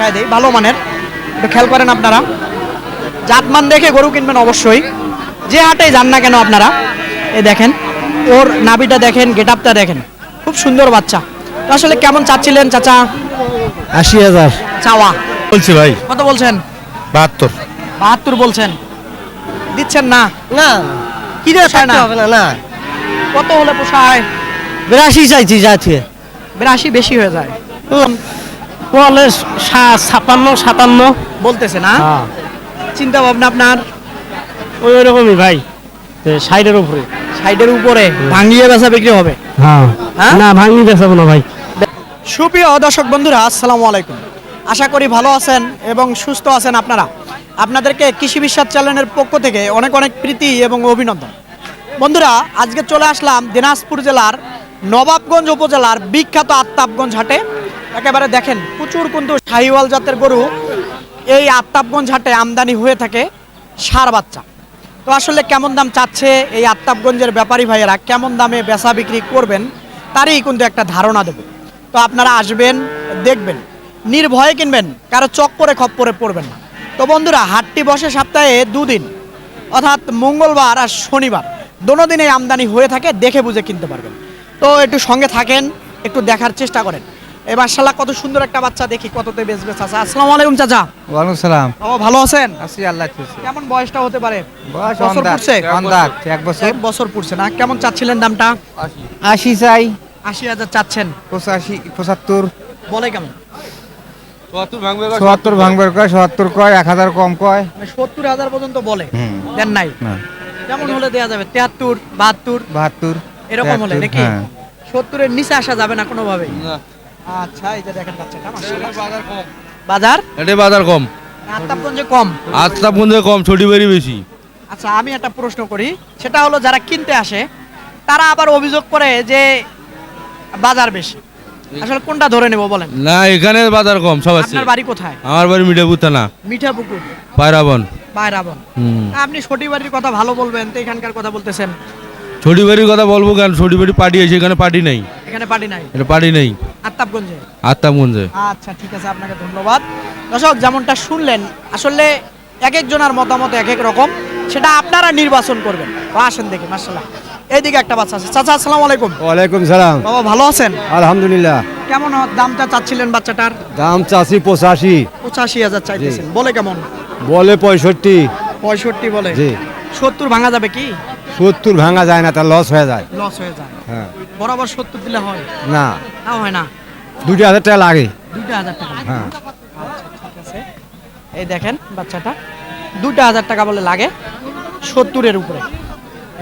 দেখায় দেই, ভালো মানের, একটু খেয়াল করেন আপনারা। জাতমান দেখে গরু কিনবেন অবশ্যই, যে হাটেই যান না কেন আপনারা। এই দেখেন ওর নাভিটা দেখেন, গেটআপটা দেখেন, খুব সুন্দর বাচ্চা। তো আসলে কেমন চাচ্ছিলেন চাচা? 80,000 চাওয়া বলছি ভাই। কত বলছেন? 72। 72 বলছেন, দিচ্ছেন না? না কি রে চায় না? হবে না না কত হলে পোষায়? 82 চাইছি যাচ্ছে 82 বেশি হয়ে যায় বলে 56 57 বলতেছে না? হ্যাঁ চিন্তা ভাবনা আপনার ওই রকমই ভাই 60-এর উপরে। সাইডের উপরে ভাঙিয়ে বেচা বিক্রি হবে? হ্যাঁ হ্যাঁ? না ভাঙি বেচাবো না ভাই। সুপ্রিয় দর্শক বন্ধুরা, আসসালামু আলাইকুম। আশা করি ভালো আছেন এবং সুস্থ আছেন আপনারা। আপনাদেরকে কৃষি বিশ্বাস চ্যানেলের পক্ষ থেকে অনেক অনেক প্রীতি এবং অভিনন্দন। বন্ধুরা, আজকে চলে আসলাম দিনাজপুর জেলার নবাবগঞ্জ উপজেলার বিখ্যাত আত্তাবগঞ্জ হাটে। একেবারে দেখেন প্রচুর কিন্তু শাহিওয়াল জাতের গরু এই আত্তাবগঞ্জ হাটে আমদানি হয়ে থাকে, ষাঁড় বাচ্চা। তো আসলে কেমন দাম চাচ্ছে এই আত্তাবগঞ্জের ব্যাপারী ভাইয়েরা, কেমন দামে বেচা বিক্রি করবেন, তারই কিন্তু একটা ধারণা দেব। তো আপনারা আসবেন, দেখবেন, নির্ভয়ে কিনবেন, কারো চক্করে খপ্পরে পড়বেন না। তো বন্ধুরা, হাটটি বসে সপ্তাহে দুদিন, অর্থাৎ মঙ্গলবার আর শনিবার, দোনো দিনে আমদানি হয়ে থাকে, দেখে বুঝে কিনতে পারবেন। তো একটু সঙ্গে থাকেন, একটু দেখার চেষ্টা করেন। এবার শালা কত সুন্দর একটা বাচ্চা, দেখি কততে বেচবে চাচা। আসসালামু আলাইকুম চাচা। ওয়ালাইকুম সালাম। ও ভালো আছেন? আছি আল্লাহ খুশি। কেমন বয়সটা হতে পারে? বয়স বছর পড়ছে? 1 বছর। 1 বছর পড়ছে না? কেমন চাচ্ছিলেন দামটা? 80 চাই। 80,000 চাচ্ছেন, 85 75 বলে কেমন? 74 ভাঙবার কয়, 77 কয়, 1000 কম কয়। মানে 70,000 পর্যন্ত বলে, হুম। দেন নাই? না কেমন হলে দেয়া যাবে? 73, 72 72 এরকম হলে 73, নাকি? হ্যাঁ। 70-এর নিচে আসা যাবে না কোনোভাবেই? আচ্ছা, এই যে দেখেন বাচ্চাটা, মাশাআল্লাহ। বাজার এটা বাজার কম, আত্তাবগঞ্জে কম। আত্মাপুঞ্জে কম, ছোটি বাড়ি বেশি। আচ্ছা, আমি একটা প্রশ্ন করি, সেটা হলো যারা কিনতে আসে তারা আবার অভিযোগ করে যে বাজার বেশি। আসলে কোনটা ধরে নেব বলেন? না, এখানে বাজার কম সব আছে। আপনার বাড়ি কোথায়? আমার বাড়ি মিঠাপুর থানা, মিঠাপুকুর, পায়রাবন। বাইরাবন। আপনি সটি বাড়ির কথা ভালো বলবেন, তো এখানকার কথা বলতেছেন। ছোটি বাড়ির কথা বলবো কেন? ছোটি বাড়ি পার্টি আছে, এখানে পার্টি নাই। এখানে পার্টি নাই? এটা পার্টি নেই আত্তাবগঞ্জে? আত্মাপুঞ্জে। আচ্ছা, ঠিক আছে, আপনাকে ধন্যবাদ। দর্শক, যেমনটা শুনলেন, আসলে এক একজনের মতামত এক এক রকম, সেটা আপনারা নির্বাচন করবেন। তো আসেন দেখি, মাশাআল্লাহ। এইদিকে একটা বাচ্চা আছে। চাচা আসসালামু আলাইকুম। ওয়ালাইকুম সালাম। বাবা ভালো আছেন? আলহামদুলিল্লাহ। কেমন দামটা চাচ্ছিলেন বাচ্চাটার? দাম চাচ্ছি 85। 85,000 চাইতেছেন, বলে কেমন? বলে 65। 65 বলে? জি। 70 ভাঙা যাবে কি? 70 ভাঙা যায় না, তার লস হয়ে যায়। লস হয়ে যায়? হ্যাঁ। বরাবর 70 দিলে হয়? না, তাও হয় না? 2,000 টাকা লাগে। 2,000 টাকা? হ্যাঁ। আচ্ছা, ঠিক আছে। এই দেখেন বাচ্চাটা 2,000 টাকা বলে লাগে, 70-এর উপরে।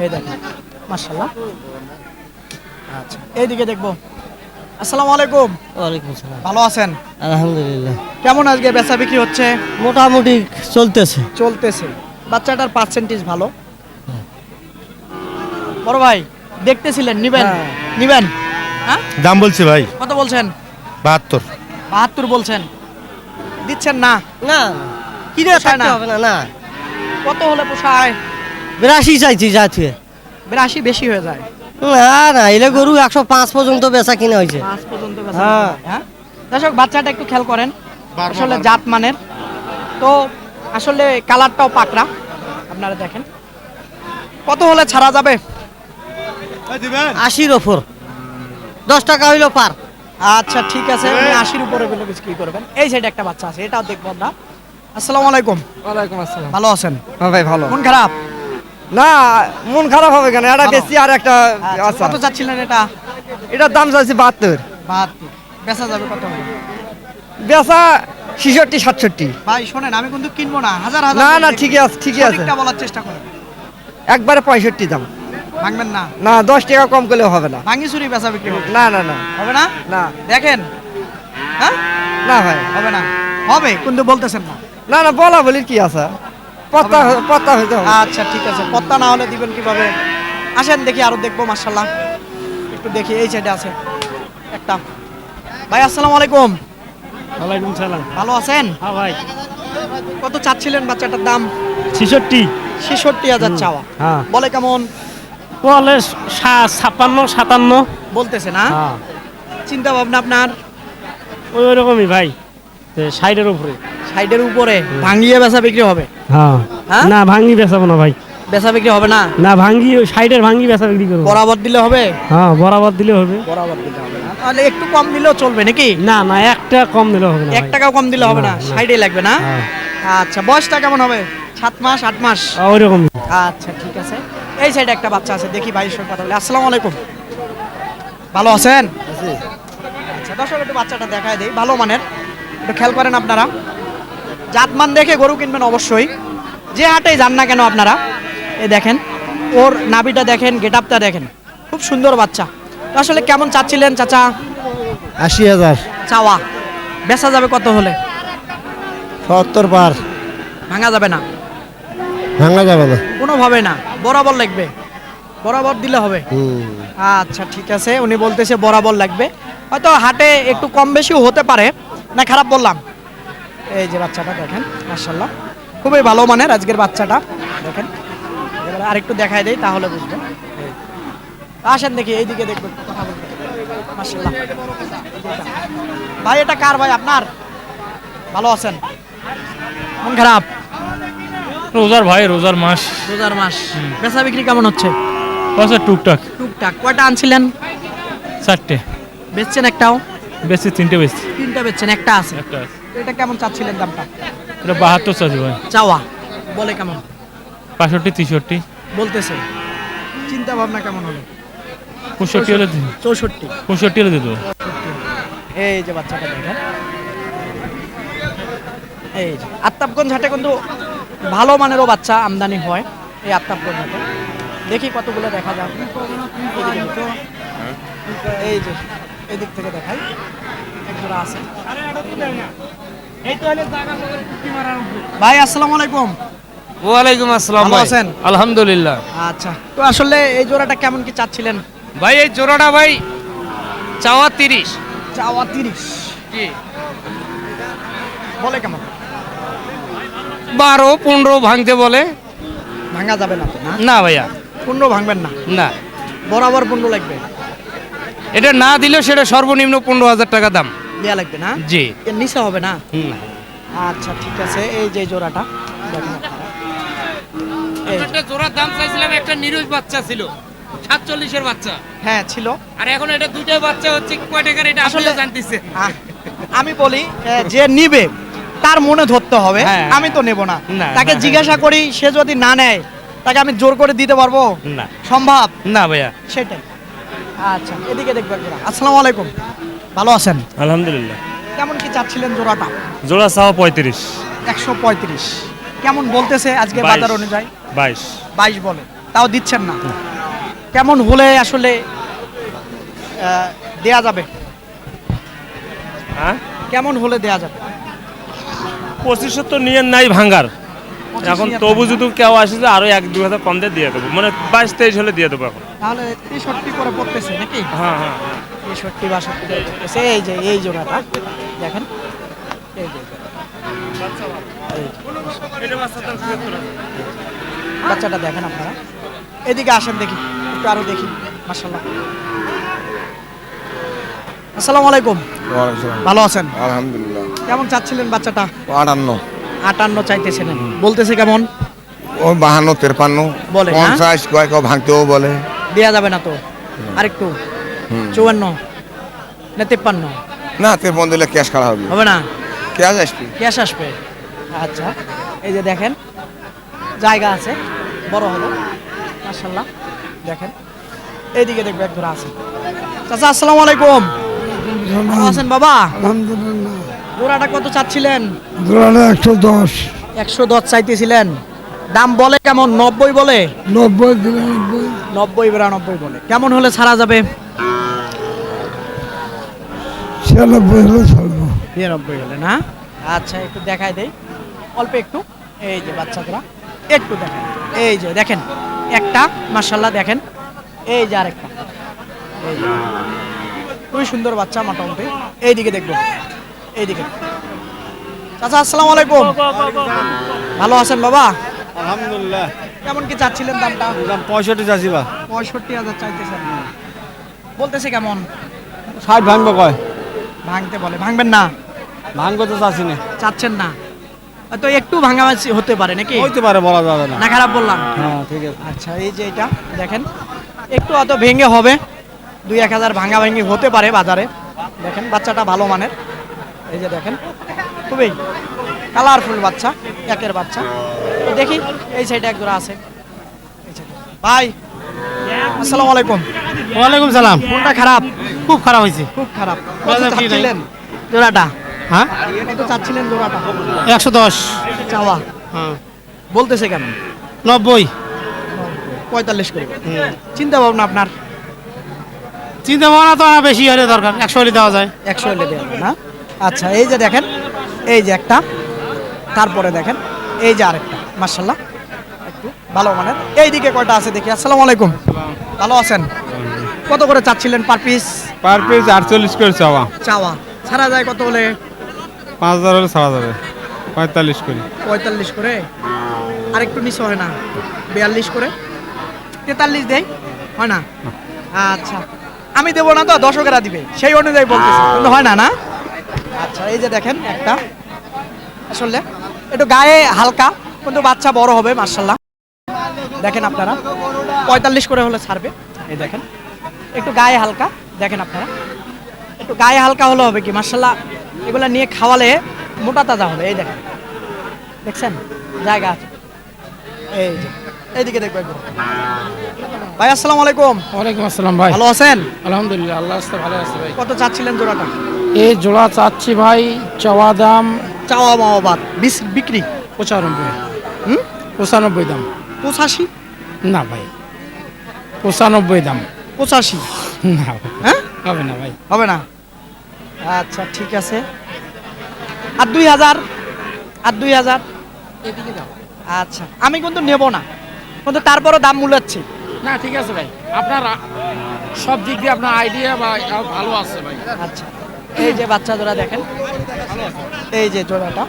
এই দেখেন, মাশাআল্লাহ। আচ্ছা, এইদিকে দেখবো। আসসালামু আলাইকুম। ওয়ালাইকুম সালাম। ভালো আছেন? আলহামদুলিল্লাহ কেমন আজকে বেচা বিক্রি হচ্ছে? মোটামুটি চলতেছে। চলতেছে। বাচ্চাটার পার্সেন্টেজ ভালো। বড় ভাই দেখতেছিলেন, নিবেন? হ্যাঁ। নিবেন? হ্যাঁ, দাম বলছি ভাই কত বলছেন? 72। 72 বলছেন, দিচ্ছেন না? না কি রে চায় না? হবে না না কত হলে পোষায়? 82 চাইছি যাচ্ছে 82 বেশি হয়ে যায়? না না এলে গরু 105 পর্যন্ত বেচা কিনা হয়েছে। 5 পর্যন্ত বেচা হ্যাঁ। বিক্রি হয়, হ্যাঁ। দর্শক, বাচ্চাটা একটু খেয়াল করেন, আসলে জাত মানের। তো আসলে কালারটাও পাকড়া, আপনারা দেখেন। কত হলে ছাড়া যাবে? 80-র ওপর, 10 টাকা হইলো পার। আচ্ছা, ঠিক আছে, আপনি 80-র উপরে বলে বিক্রি করবেন। এই সাইডে একটা বাচ্চা আছে, এটাও দেখবো আমরা। আসসালামু আলাইকুম। ওয়ালাইকুম আসসালাম। ভালো আছেন? হ্যাঁ ভাই ভালো। মন খারাপ? না, মন খারাপ হবে কেন? এটা ভালো। বেশি আর একটা আচ্ছা, আচ্ছা। কত চাচ্ছিলেন এটা? এটার দাম চাইছি 72। 72 বেচা যাবে কত হলে? বেচা 66 67। ভাই শোনেন, আমি কিন্তু কিনবো না, হাজার হাজার না করে না, দেখবো। ঠিকই আছে, ঠিকই আছে। সঠিকটা বলার চেষ্টা করেন। একবারে 65 দাম। ভাঙবেন না? না, 10 টাকা কম করলেও হবে না। ভাঙি চুরি বেচা বিক্রি হবে? না না না হবে না? না দেখেন, হ্যাঁ, না ভাই। হবে না? হবে কিন্তু বলতেছেন না। না না, বলা বলি কি আছে? পত্তা হবে পত্তা হইতে হবে। আচ্ছা, ঠিক আছে, পত্তা না হলে দিবেন কিভাবে? আসেন দেখি, আরো দেখবো, মাশাআল্লাহ। একটু দেখি, এই সাইডে আছে একটা। ভাই আসসালামু আলাইকুম। ওয়ালাইকুম সালাম। ভালো আছেন? হ্যাঁ ভাই। কত চাচ্ছিলেন বাচ্চাটার দাম? 66। 66,000 চাওয়া, হ্যাঁ বলে কেমন? বলে 56 57 বলতেছে না? হ্যাঁ চিন্তা ভাবনা আপনার? ওই রকমই ভাই ষাটের উপরে। সাইডের উপরে ভাঙিয়ে বেচা বিক্রি হবে? হ্যাঁ। হ্যাঁ? না ভাঙ্গি বেচাবো না ভাই। বেচা বিক্রি হবে না? না ভাঙ্গি ষাটের ভাঙ্গি বেচা বিক্রি করবো। বরাবর দিলে হবে? হ্যাঁ বরাবর দিলে হবে। বরাবর দিলে হবে না, তাহলে একটু কম দিলেও চলবে নাকি? না না একটা কম দিলে হবে না এক ভাই। টাকাও কম দিলে হবে না, না, না। সাইডে লাগবে না? হ্যাঁ। আচ্ছা, বয়সটা কেমন হবে? 7 মাস 8 মাস? ওইরকম। আচ্ছা ঠিক আছে। এই সাইডে একটা বাচ্চা আছে, দেখি ভাইয়ের সঙ্গে কথা বলি। আসসালামু আলাইকুম, ভালো আছেন? আচ্ছা দর্শক একটু বাচ্চাটা দেখায় দেই, ভালো মানের, একটু খেয়াল করেন আপনারা। জাতমান দেখে গরু কিনবেন অবশ্যই, যে হাটেই যান না কেন আপনারা। এই দেখেন ওর নাভিটা দেখেন, গেটআপটা দেখেন, খুব সুন্দর বাচ্চা। তো আসলে কেমন চাচ্ছিলেন চাচা? 80,000। চাওয়া বেচা যাবে কত হলে? 70 পার। ভাঙা যাবে না? ভাঙা যাবে না। কোনোভাবে না, বরাবর লাগবে? বরাবর দিলে হবে? আচ্ছা ঠিক আছে, উনি বলতেছে বরাবর লাগবে। হয়তো হাটে একটু কম বেশিও হতে পারে, না খারাপ বললাম? এই যে বাচ্চাটা দেখেন, মাশাআল্লাহ খুবই ভালো মানের আজকের বাচ্চাটা দেখেন। এবারে আরেকটু দেখায় দেই তাহলে বুঝবেন। এই। আসেন দেখি এইদিকে, দেখবেন কথা বলতে। মাশাআল্লাহ ভাই, এটা কার ভাই আপনার? ভালো আছেন? মন খারাপ? রোজার ভাই, রোজার মাস। রোজার মাস, বেচা বিক্রি কেমন হচ্ছে? বছর টুকটাক। টুকটাক। কয়টা আনছিলেন? 4টে বেচছেন একটাও? বেশি, 3টে বেশি। 3টা বেচছেন, একটা আছে। একটা আছে। তো এটা কেমন চাচ্ছিলেন দামটা? এটা 72 চাচ্ছি ভাই। চাওয়া বলে কেমন 65 63 বলতেছে? চিন্তা ভাবনা কেমন হলো? 65 হলে দিন। 64। 65 হলে দিয়ে দেবো। এই যে বাচ্চাটা দেখেন, এই যে আত্তাবগঞ্জ হাটে কিন্তু ভালো মানেরও বাচ্চা আমদানি হয় এই আত্তাবগঞ্জ হাটে। দেখি কতগুলো দেখা যাবে। এই যে এদিক থেকে দেখাই, একজোড়া আছে। ভাই আসসালামু আলাইকুম। ওয়ালাইকুম আসসালাম ভালো ভাই। আছেন? আলহামদুলিল্লাহ। আচ্ছা, তো আসলে এই জোড়াটা কেমন কি চাচ্ছিলেন? ভাই এই জোড়াটা ভাই চাওয়া 30। চাওয়া 30। জি। বলে কেমন? 12-15 ভাঙতে বলে। ভাঙা যাবে না তো? না না ভাইয়া, 15 ভাঙবেন না? না। বরাবর 15 লাগবে? এটা না দিলেও সেটা সর্বনিম্ন 15,000 টাকা দাম। দেয়া লাগবে না? জি। এর নিচে হবে না? না। আচ্ছা ঠিক আছে, এই যে জোড়াটা দেখেন আপনারা। এই যে, একটা জোড়ার দাম চাইছিলাম, একটা নিরুজ বাচ্চা ছিল 47 এর বাচ্চা, হ্যাঁ ছিল। আর এখন এটা দুইটা বাচ্চা হচ্ছে কয় টাকার, এটা আসলে আসলে- জানতেছে। আমি বলি যে নিবে তার মনে ধরতে হবে, হ্যাঁ। আমি তো নেব না। না, তাকে না, জিজ্ঞাসা করি, সে যদি না নেয় তাকে আমি জোর করে দিতে পারবো? না সম্ভব? না ভাইয়া। সেটাই। আচ্ছা এদিকে দেখবেন। আসসালামু আলাইকুম, ভালো আছেন? আলহামদুলিল্লাহ। কেমন কি চাচ্ছিলেন জোড়াটা? জোড়া চাওয়া 35। 135 কেমন বলতেছে আজকে 22 বাজার অনুযায়ী? 22। 22 বলে, তাও দিচ্ছেন না? কেমন হলে আসলে দেয়া যাবে? হ্যাঁ, কেমন হলে দেয়া যাবে? 25 তো নিয়ে নাই ভাঙ্গার। 25 এখন নিয়ে তবু আপনার? যদি কেউ আসে যে আরো 1-2 হাজার কম দিয়ে দেবো, মানে 22-23 হলে দিয়ে দেবো এখন। তাহলে 63 করে পড়তেছে নাকি? হ্যাঁ হ্যাঁ। 63-62 করে পড়তেছে। এই যে এই জোড়াটা দেখেন, এই যে বাচ্চাটা দেখেন আপনারা। এদিকে আসেন দেখি, একটু আরো দেখি। মাশাআল্লাহ। আসসালামু আলাইকুম, ভালো আছেন? আলহামদুলিল্লাহ। কেমন চাচ্ছিলেন বাচ্চাটা? 58, 58 চাইতেছেন, বলতেছে কেমন? ও 52, 53 বলে না? 50 কয়েক ভাঙতেও বলে। দেয়া যাবে না তো? আরেকটু 54 না 53 না 53 দিলে ক্যাশ খারাপ হবে। হবে না? ক্যাশ আসবে। ক্যাশ আসবে? আচ্ছা, এই যে দেখেন জায়গা আছে, বড় হলো মাশাআল্লাহ। দেখেন এইদিকে দেখবে এক ধরা আছে। চাচা আসসালামু আলাইকুম, ভালো আছেন বাবা? আলহামদুলিল্লাহ। জোড়াটা কত চাচ্ছিলেন? জোড়াটা 110। 110 চাইতেছিলেন, দাম বলে কেমন? 90 বলে? 90 দিলে 90। 90-92 বলে। কেমন হলে ছাড়া যাবে? 96 হলে ছাড়বো। 92 হলে না? আচ্ছা একটু দেখাই দেই অল্প একটু। এই যে বাচ্চারা একটু দেখেন, এই যে দেখেন একটা মাশাআল্লাহ, দেখেন এই যে আরেকটা, এই যে খুবই সুন্দর বাচ্চা মোটামুটি। এইদিকে দেখবেন, এইদিকে। চাচা আসসালামু আলাইকুম, ভালো আছেন বাবা? আলহামদুলিল্লাহ। কেমন কি চাচ্ছিলেন দামটা? 65 চাষি বা 65,000 চাইতেছেন, বলতেছে কেমন? 60 ভাঙবো কয়। ভাঙতে বলে, ভাঙবেন না? ভাঙ্গ তো চাচ্ছি না চাচ্ছেন না তো একটু ভাঙাভাঙি হতে পারে নাকি হইতে পারে বলা যাবে না না খারাপ বললাম হ্যাঁ ঠিক আছে আচ্ছা এই যে এটা দেখেন একটু অত ভেঙে হবে 2-1000 ভাঙাভাঙি হতে পারে বাজারে দেখেন বাচ্চাটা ভালো মানের এই যে দেখেন খুবই কালারফুল বাচ্চা একের বাচ্চা তো দেখি এই সাইডে এক জোড়া আছে এই side এ। ভাই আসসালামু আলাইকুম ওয়ালাইকুম সালাম কোনটা খারাপ খুব খারাপ হয়েছে খুব খারাপ কত বাজার কি নাই? চাচ্ছিলেন জোড়াটা হ্যাঁ কত চাচ্ছিলেন জোড়াটা 110 চাওয়া হ্যাঁ বলতেছে কেমন 90 45 করে চিন্তা ভাবনা আপনার চিন্তা ভাবনা তো বেশি হলে দরকার 100 হলে দেওয়া যায় 100 হলে দেওয়া যাবে না আচ্ছা এই যে দেখেন এই যে একটা তারপরে দেখেন এই যে আরেকটা মাশাআল্লাহ একটু ভালো মানের এইদিকে কয়টা আছে দেখি আসসালামু আলাইকুম ভালো আছেন কত করে চাচ্ছিলেন পার পিস পার পিস 48 করে চাওয়া চাওয়া ছাড়া যায় কত হলে 5000 হলে ছাড়া যাবে 45 করে 45 করে আর একটু নিচে হয় না 42 করে 43 দেই হয় না আচ্ছা আমি দেবো না তো দর্শকেরা দিবে সেই অনুযায়ী বলতেছি কিন্তু হয় না না আচ্ছা এই যে দেখেন একটা আসলে একটু গায়ে হালকা কিন্তু বাচ্চা বড় হবে মার্শাল্লাহ দেখেন আপনারা 45 করে হলে ছাড়বে এই দেখেন একটু গায়ে হালকা দেখেন আপনারা একটু গায়ে হালকা হলে হবে কি মার্শাল্লাহ এগুলা নিয়ে খাওয়ালে মোটা তাজা হবে এই দেখেন দেখছেন জায়গা আছে এই যে এইদিকে দেখবো একবার ভাই আসসালামু আলাইকুম ওয়ালাইকুম আসসালাম ভাই ভালো আছেন আলহামদুলিল্লাহ আল্লাহ রাস্তায় ভালো আছে ভাই কত চাচ্ছিলেন জোড়াটা এই জোড়া চাচ্ছি ভাই চাওয়া দাম চাওয়া মাওয়া বাদ বিক্রি 95 হুম 95 দাম 85 না ভাই 95 দাম 85 না হ্যাঁ হবে না ভাই হবে না আচ্ছা ঠিক আছে আর 2000 আর 2000 এদিকে দাও আচ্ছা আমি কিন্তু নেব না কিন্তু তারপরও দাম মূলাচ্ছি না ঠিক আছে ভাই আপনার সব দিক দিয়ে আপনার আইডিয়া বা ভালো আছে ভাই আচ্ছা এই যে বাচ্চা জোড়া দেখেন এই যে জোড়াটা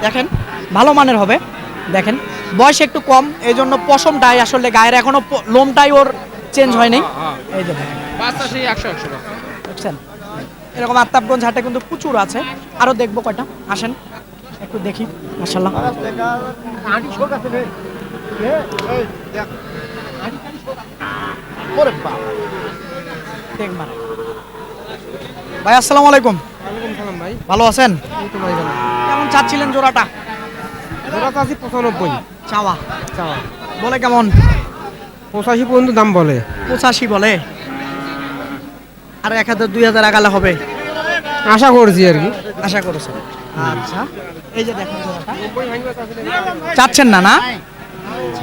দেখেন ভালো মানের হবে দেখেন বয়স একটু কম এই জন্য পশমটাই আসলে গায়ের এখনো লোমটাই ওর চেঞ্জ হয়নি এই যে দেখেন বাচ্চা সেই 100 দেখছেন এরকম আত্তাবগঞ্জ হাটে কিন্তু প্রচুর আছে আরো দেখবো কয়টা আসেন একটু দেখি মাশাআল্লাহ ওরে বাবা দেখ মারে ভাই আসসালামু আলাইকুম ভাই ভালো আছেন কেমন চাচ্ছিলেন জোড়াটা জোড়া চাচ্ছি 95 চাওয়া চাওয়া বলে কেমন 85 পর্যন্ত দাম বলে 85 বলে আর 1000-2000 আগালে হবে আশা করছি আর কি আশা করেছেন আচ্ছা এই যে দেখেন জোড়াটা চাচ্ছেন না না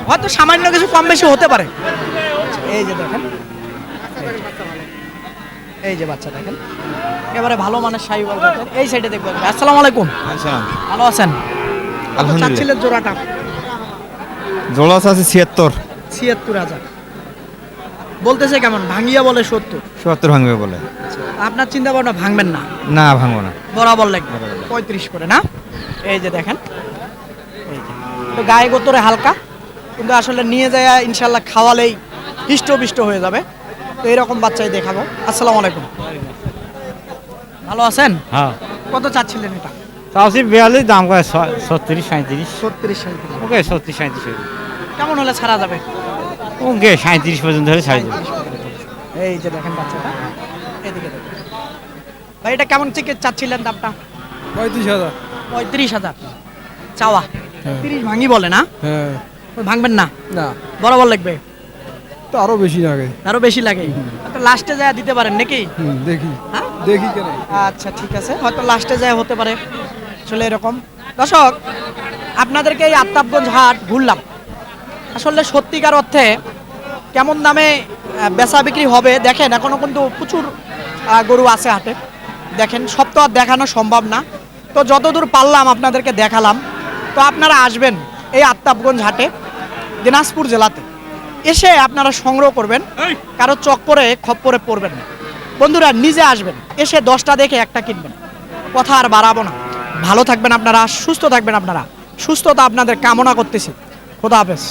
হয়তো সামান্য কিছু কম বেশি হতে পারে আচ্ছা, এই যে দেখেন এই যে বাচ্চা দেখেন একেবারে ভালো মানের শাহিওয়াল জাতের এই সাইডে দেখবেন আসসালামু আলাইকুম ভালো আছেন আলহামদুলিল্লাহ। চাচ্ছিলেন জোড়াটা জোড়া আছে 76 76,000 বলতেছে কেমন ভাঙ্গিয়া বলে 70 ৭০ ভাঙবে বলে আপনার চিন্তা ভাবনা ভাঙবেন না না ভাঙবো না বরাবর লাগবে 35 করে না এই যে দেখেন এই যে তো গায়ে গোতরে হালকা কিন্তু আসলে নিয়ে যায় ইনশাল্লাহ খাওয়ালেই হিষ্টপিষ্ট হয়ে যাবে তো এরকম বাচ্চাই দেখাবো আসসালামু আলাইকুম ভালো আছেন হ্যাঁ কত চাচ্ছিলেন এটা চাচ্ছি 42 দাম করে 36 37 36 ওকে 36 37 কেমন হলে ছাড়া যাবে ওকে 37 পর্যন্ত হলে ছাড়ি দেবে এই যে দেখেন বাচ্চাটা এদিকে দেখেন ভাই এটা কেমন থেকে চাচ্ছিলেন দামটা 35000 35,000 চাওয়া 30 ভাঙি বলে না হ্যাঁ ভাঙবেন না না বরাবর লাগবে তো আরো বেশি লাগে আরো বেশি লাগে তো লাস্টে যায় দিতে পারেন নাকি দেখি হ্যাঁ দেখি কেন আচ্ছা ঠিক আছে হয়তো লাস্টে যায় হতে পারে আসলে এরকম দর্শক আপনাদেরকে এই আত্তাবগঞ্জ হাট ঘুরলাম আসলে সত্যিকার অর্থে কেমন দামে বেচা বিক্রি হবে দেখেন এখনো কিন্তু প্রচুর গরু আছে হাটে দেখেন সব তো আর দেখানো সম্ভব না তো যতদূর পারলাম আপনাদেরকে দেখালাম তো আপনারা আসবেন এই আত্তাবগঞ্জ হাটে দিনাজপুর জেলাতে এসে আপনারা সংগ্রহ করবেন কারো চক্করে খপ্পরে পড়বেন না বন্ধুরা নিজে আসবেন এসে 10টা দেখে একটা কিনবেন কথা আর বাড়াবো না ভালো থাকবেন আপনারা সুস্থ থাকবেন আপনারা সুস্থতা আপনাদের কামনা করতেছি খোদা হাফেজ